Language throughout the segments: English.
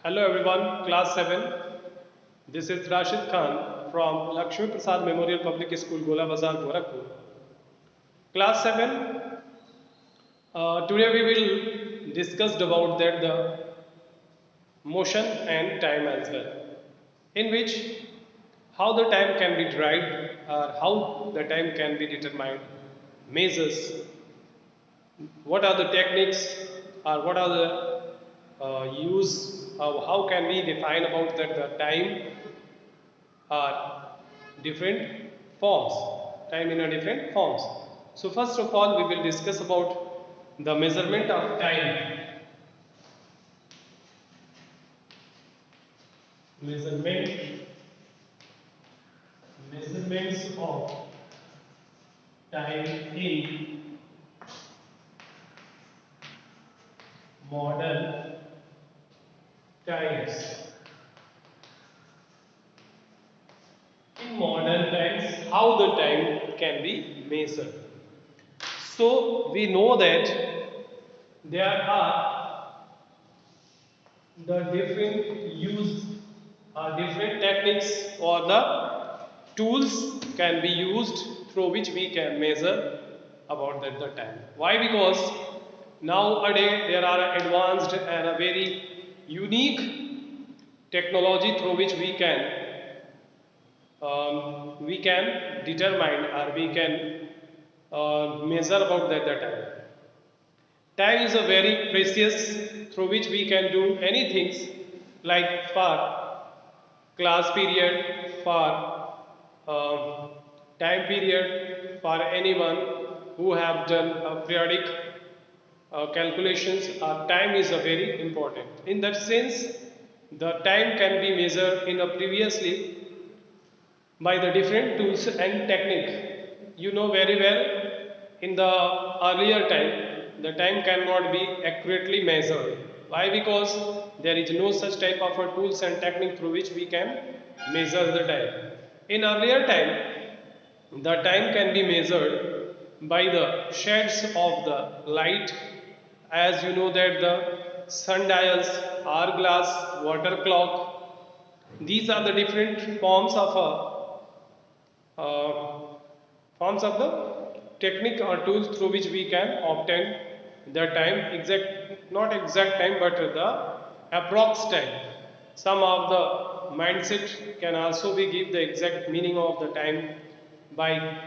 Hello everyone, class 7. This is Rashid Khan from Lakshmi Prasad Memorial Public School, Gola Bazar, Gorakhpur. Class 7, today we will discuss about that the motion and time as well, in which how the time can be derived or how the time can be determined, measures, what are the techniques or what are the use, how can we define about that the time are different forms, time in a different forms. So first of all we will discuss about the measurement of time. Measurement Measurements of time in modern times. In modern times, how the time can be measured. So we know that there are the different use different techniques or the tools can be used through which we can measure about the time. Why? Because nowadays there are advanced and a very unique technology through which we can determine or we can measure about the time. Time is a very precious through which we can do anything like for class period, for time period, for anyone who have done periodic calculations. Time is a very important. In that sense, the time can be measured in a previously by the different tools and technique. You know very well in the earlier time the time cannot be accurately measured. Why? Because there is no such type of a tools and technique through which we can measure the time. In earlier time the time can be measured by the shades of the light, as you know that the sundials, hourglass, water clock, these are the different uh, forms of the technique or tools through which we can obtain the time, exact, not exact time but the approx time. Some of the mindset can also be give the exact meaning of the time by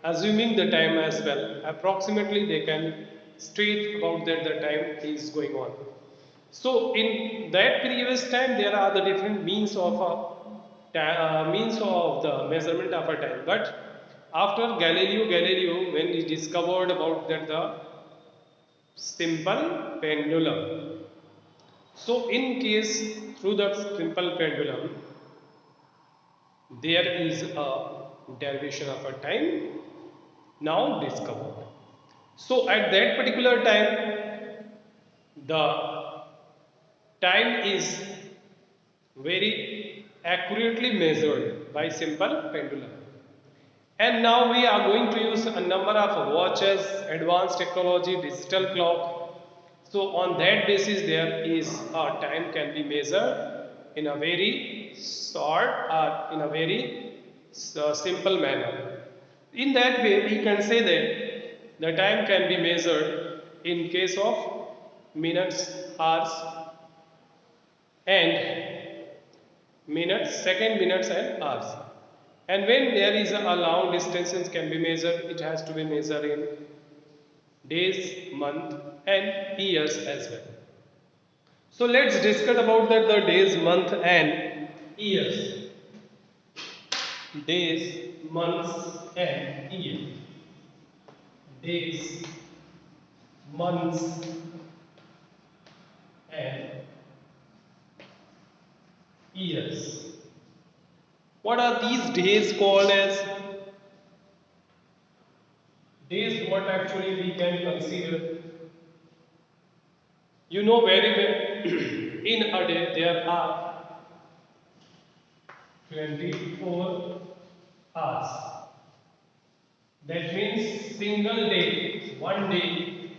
assuming the time as well. Approximately they can state about that the time is going on. So in that previous time, there are the different means of means of the measurement of a time. But after Galileo Galileo, when he discovered about that the simple pendulum. So in case through the simple pendulum, there is a derivation of a time now discovered. So at that particular time, the time is very accurately measured by simple pendulum. And now we are going to use a number of watches, advanced technology, digital clock. So on that basis there is time can be measured in a very short or in a very simple manner. In that way we can say that the time can be measured in case of minutes, hours and minutes, second, minutes and hours. And when there is a long distances can be measured, it has to be measured in days, month and years as well. So let's discuss about that the days, month and years. Days, months and years. Days, months and years. What are these days called as? Days what actually we can consider. You know very well in a day there are 24 hours. That means single day, one day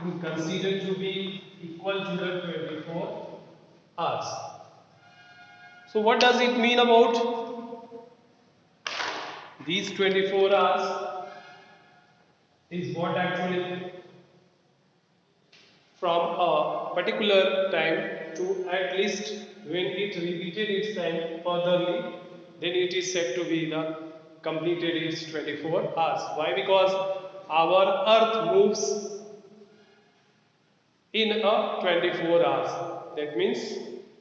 is considered to be equal to the 24 hours. So what does it mean about these 24 hours is what actually from a particular time to at least when it repeated its time furtherly, then it is said to be the completed its 24 hours. Why? Because our earth moves in a 24 hours. That means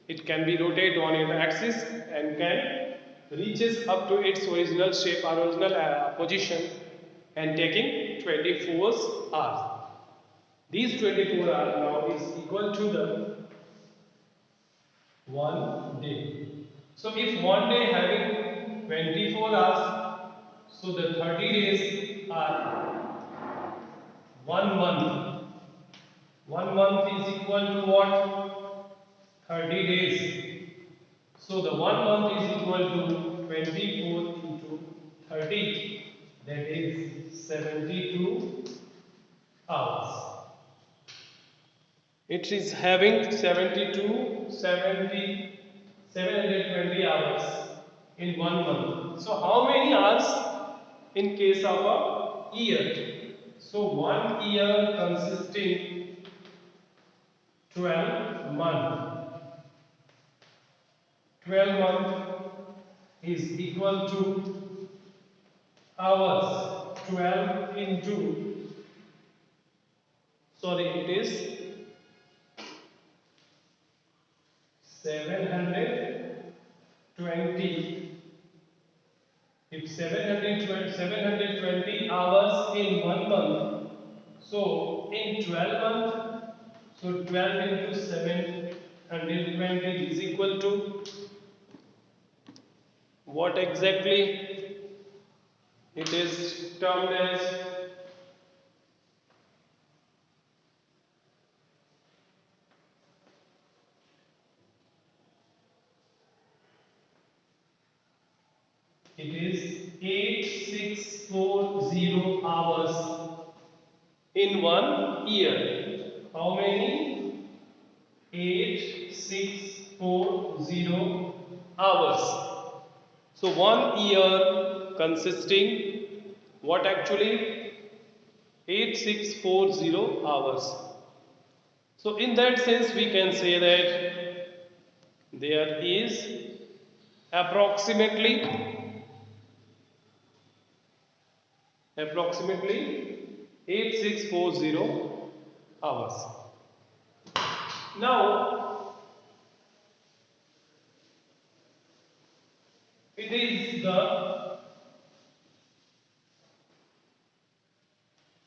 it can be rotated on its axis and can reaches up to its original shape or original position and taking 24 hours. These 24 hours now is equal to the one day. So if one day having 24 hours, so the 30 days are 1 month. 1 month is equal to what? 30 days. So the 1 month is equal to 24 into 30. That is 72 hours. It is having 720 hours in 1 month. So how many hours in case of a year? So 1 year consisting 12 months. 12 months is equal to hours. 12 into, sorry, it is 720. If 720 hours in 1 month, so in 12 months, so 12 into 720 is equal to what exactly? It is termed as it is 8640 hours in 1 year. How many? 8640 hours. So 1 year consisting what actually? 8640 hours. So in that sense we can say that there is approximately 8640 hours. Now it is the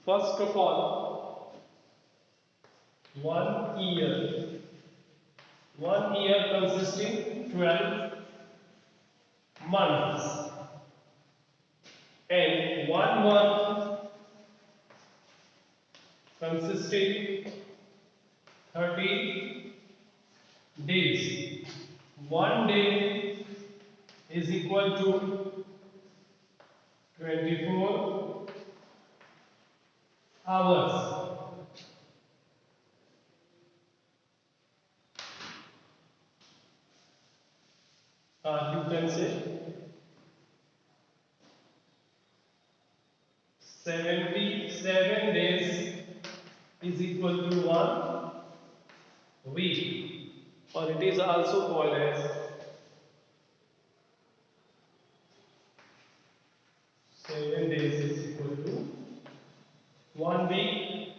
first of all 1 year. 1 year consisting 12 months and 1 month consisting 30 days. 1 day is equal to 24 hours. You can say 77 days is equal to 1 week, or it is also called as 7 days is equal to 1 week,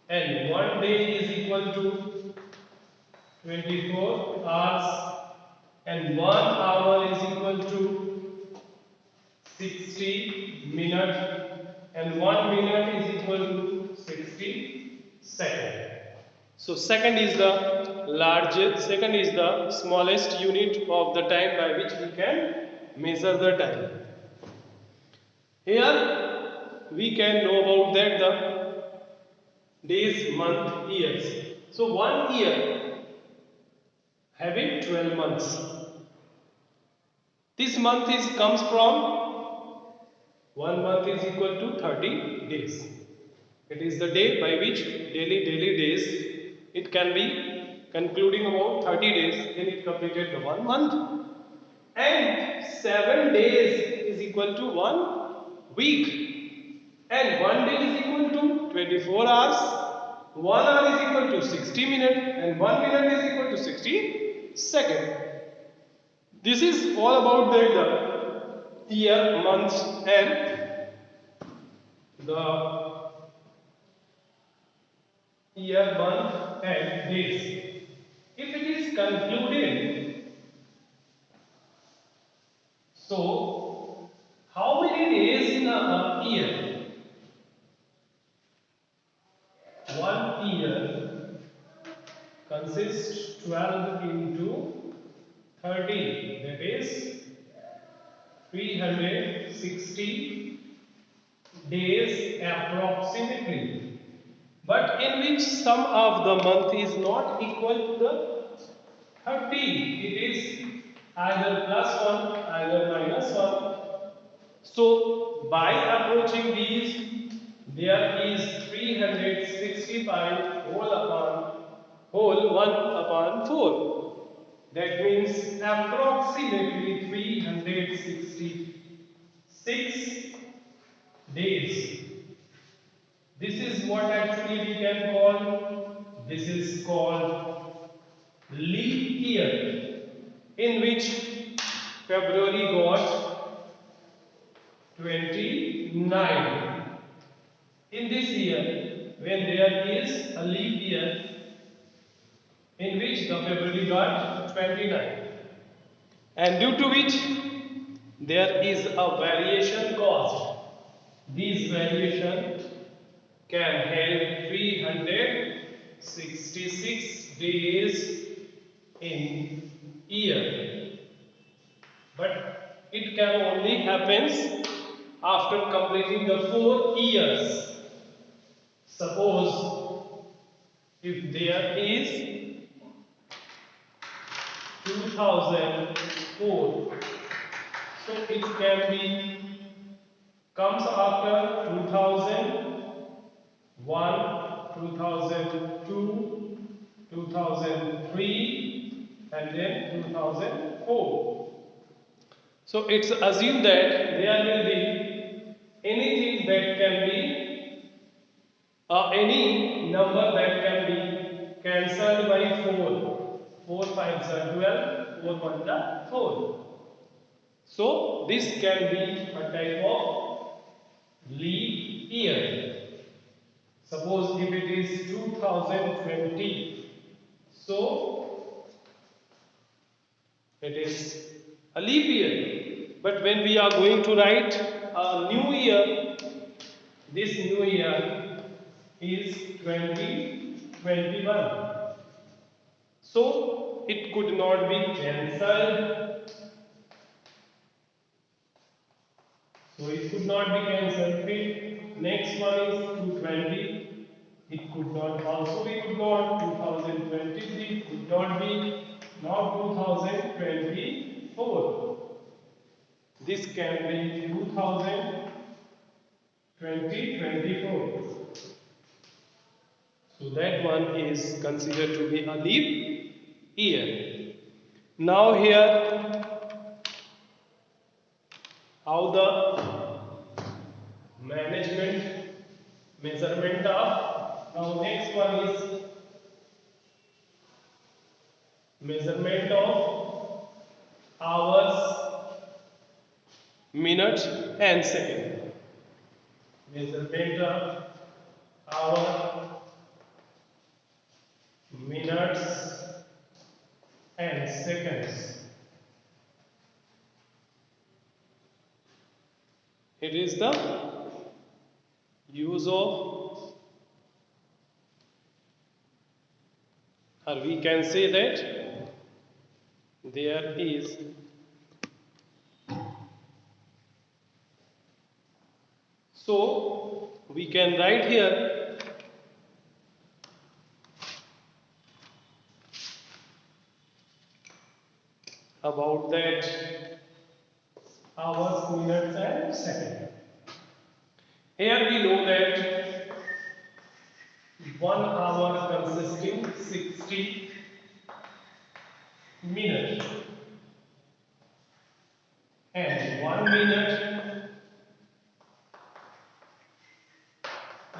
and 1 day is equal to 24 hours, and 1 hour is equal to 60 minutes, and 1 minute is equal to 60 seconds. So second is the smallest unit of the time by which we can measure the time. Here we can know about that the days, month, years. So 1 year having 12 months. This month comes from 1 month is equal to 30 days. It is the day by which daily days it can be concluding about 30 days, then it completed the 1 month. and 7 days is equal to 1 week, and 1 day is equal to 24 hours, 1 hour is equal to 60 minutes, and 1 minute is equal to 60 seconds. This is all about the year, months, and the year, month, and days. If it is concluded, so how many days in a year? One year consists 12 into 30, that is 360 days approximately, but in which some of the month is not equal to the 30. It is either plus 1, either minus 1. So by approaching these, there is 365 whole 1 upon 4. That means approximately 366 days. This is what actually we can call, this is called leap year, in which February got 29. In this year, when there is a leap year in which the February got 29, and due to which there is a variation caused. This variation can help 366 days in year, but it can only happens after completing the 4 years. Suppose if there is 2004, so it can be comes after 2001, 2002, 2003, and then 2004. So it's assumed that there will be anything that can be any number that can be cancelled by 4. 4 5s are 12, 4 1s are 4. So this can be a type of leap year. Suppose if it is 2020, so it is a leap year. But when we are going to write a new year, this new year is 2021. So it could not be cancelled. So it could not be cancelled. Next one is 220. It could not also be could not. 2023 could not be. Now 2024. This can be 2024. So that one is considered to be a leap year. Now here, how the measurement of, now next one is measurement of hours, minutes and second. Measurement of hour, minutes and seconds. It is the use of, or we can say that there is so we can write here about that hours, minutes and seconds. Here we know that 1 hour consisting 60 minutes. 1 minute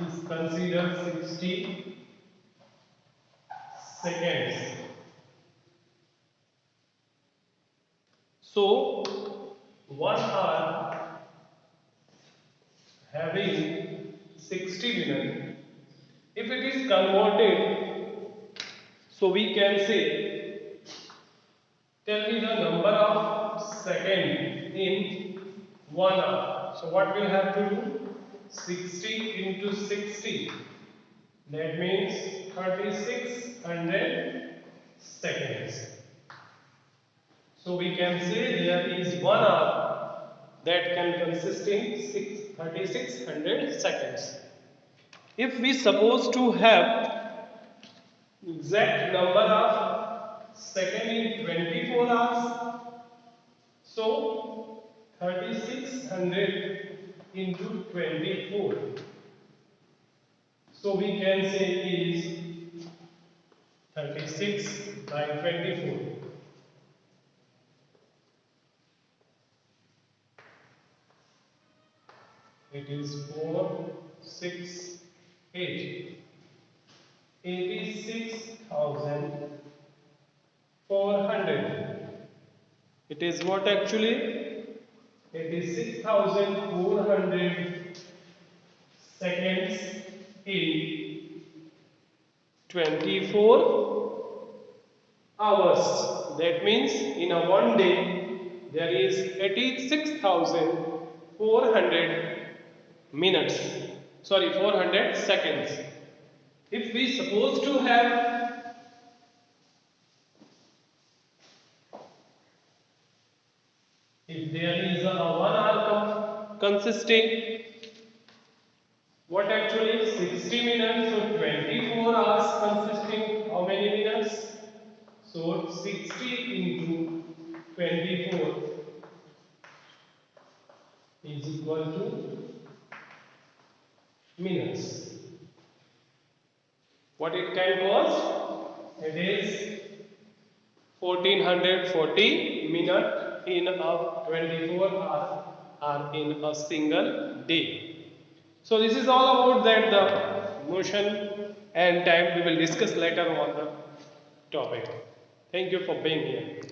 is considered 60 seconds. So 1 hour having 60 minutes. If it is converted, so we can say, tell me the number of seconds in 1 hour. So what we'll have to do? 60 into 60. That means 3600 seconds. So we can say there is 1 hour that can consist in 3600 seconds. If we suppose to have exact number of second in 24 hours, so 3600 into 24. So we can say is 36 by 24. It is 4, 6, 8. 86,400. It is what actually? 86,400 seconds in 24 hours. That means in a one day there is 86,400 minutes. Sorry, 400 seconds. If we suppose to have if there is a 1 hour consisting what actually 60 minutes, so 24 hours consisting how many minutes? So 60 into 24 is equal to minutes. What it can cost? It is 1440 minutes in a 24 hour or in a single day. So this is all about that the motion and time we will discuss later on the topic. Thank you for being here.